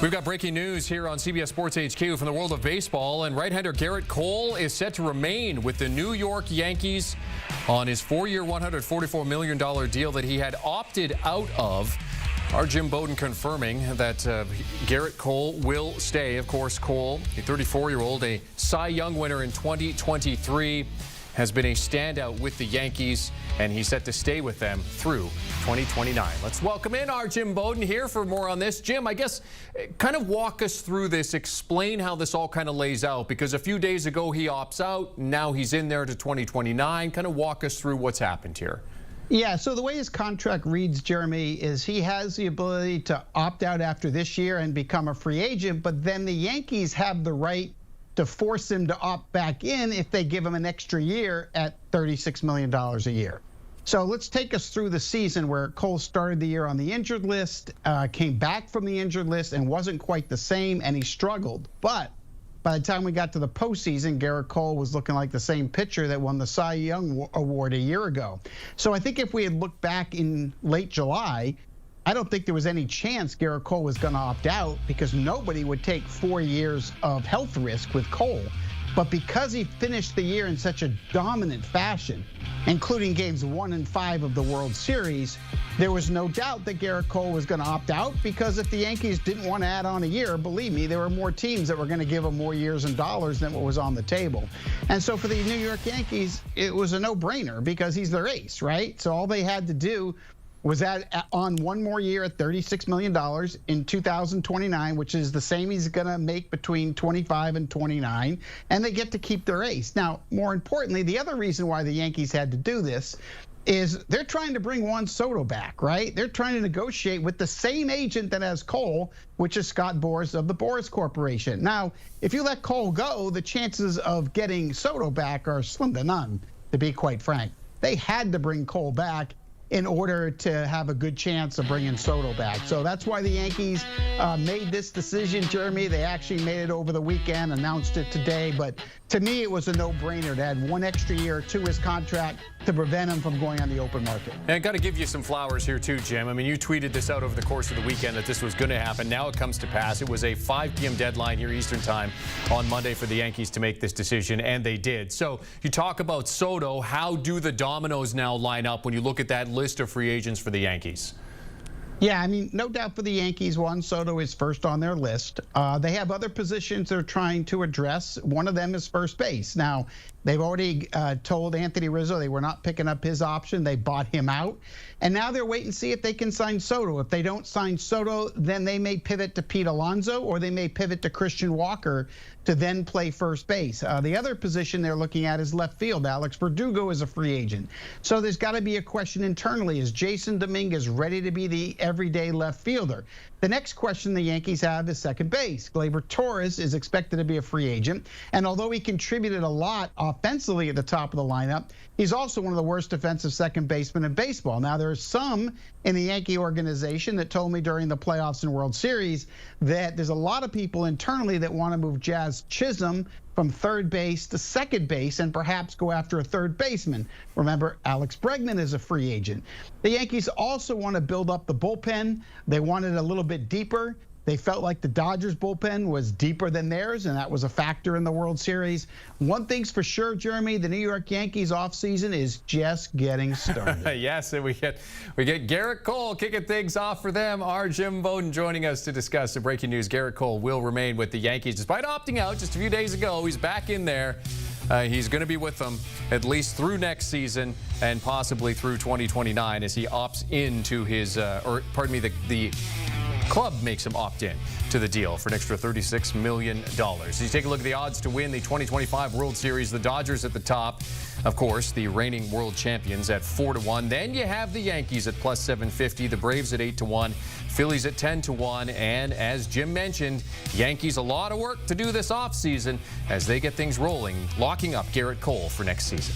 We've got breaking news here on CBS Sports HQ from the world of baseball, and right-hander Gerrit Cole is set to remain with the New York Yankees on his 4-year, $144 million deal that he had opted out of. Our Jim Bowden confirming that Gerrit Cole will stay. Of course, Cole, a 34-year-old, a Cy Young winner in 2023, has been a standout with the Yankees, and he's set to stay with them through 2029. Let's welcome in our Jim Bowden here for more on this. Jim, I guess kind of walk us through this, explain how this all kind of lays out, because a few days ago he opts out, now he's in there to 2029. Kind of walk us through what's happened here. Yeah, so the way his contract reads, Jeremy, is he has the ability to opt out after this year and become a free agent, but then the Yankees have the right to force him to opt back in if they give him an extra year at $36 million a year. So let's take us through the season where Cole started the year on the injured list, came back from the injured list and wasn't quite the same, and he struggled. But by the time we got to the postseason, Gerrit Cole was looking like the same pitcher that won the Cy Young Award a year ago. So I think if we had looked back in late July, I don't think there was any chance Gerrit Cole was going to opt out, because nobody would take 4 years of health risk with Cole. But because he finished the year in such a dominant fashion, including games 1 and 5 of the World Series, there was no doubt that Gerrit Cole was going to opt out, because if the Yankees didn't want to add on a year, believe me, there were more teams that were going to give him more years and dollars than what was on the table. And so for the New York Yankees, it was a no-brainer because he's their ace, right? So all they had to do was add on one more year at $36 million in 2029, which is the same he's going to make between 25 and 29, and they get to keep their ace. Now, more importantly, the other reason why the Yankees had to do this is they're trying to bring Juan Soto back, right? They're trying to negotiate with the same agent that has Cole, which is Scott Boras of the Boras Corporation. Now, if you let Cole go, the chances of getting Soto back are slim to none, to be quite frank. They had to bring Cole back in order to have a good chance of bringing Soto back. So that's why the Yankees made this decision, Jeremy. They actually made it over the weekend, announced it today. But to me, it was a no-brainer to add one extra year to his contract to prevent him from going on the open market. And I got to give you some flowers here too, Jim. I mean, you tweeted this out over the course of the weekend that this was going to happen. Now it comes to pass. It was a 5 p.m. deadline here Eastern time on Monday for the Yankees to make this decision, and they did. So you talk about Soto. How do the dominoes now line up when you look at that list of free agents for the Yankees? Yeah, I mean, no doubt for the Yankees, Juan Soto is first on their list. They have other positions they're trying to address. One of them is first base. Now, they've already told Anthony Rizzo they were not picking up his option. They bought him out. And now they're waiting to see if they can sign Soto. If they don't sign Soto, then they may pivot to Pete Alonso, or they may pivot to Christian Walker to then play first base. The other position they're looking at is left field. Alex Verdugo is a free agent. So there's got to be a question internally. Is Jason Dominguez ready to be the everyday left fielder? The next question the Yankees have is second base. Gleyber Torres is expected to be a free agent. And although he contributed a lot offensively at the top of the lineup, he's also one of the worst defensive second basemen in baseball. Now, there's some in the Yankee organization that told me during the playoffs and World Series that there's a lot of people internally that want to move Jazz Chisholm from third base to second base and perhaps go after a third baseman. Remember, Alex Bregman is a free agent. The Yankees also want to build up the bullpen. They want it a little bit deeper. They felt like the Dodgers bullpen was deeper than theirs, and that was a factor in the World Series. One thing's for sure, Jeremy, the New York Yankees offseason is just getting started. Yes, and we get Gerrit Cole kicking things off for them. Our Jim Bowden joining us to discuss the breaking news. Gerrit Cole will remain with the Yankees despite opting out just a few days ago. He's back in there. He's going to be with them at least through next season and possibly through 2029 as he opts into his, the club makes him opt in to the deal for an extra $36 million. As you take a look at the odds to win the 2025 World Series, the Dodgers at the top. Of course, the reigning world champions at 4-1. Then you have the Yankees at plus 750, the Braves at 8-1, Phillies at 10-1, and as Jim mentioned, Yankees a lot of work to do this offseason as they get things rolling, locking up Gerrit Cole for next season.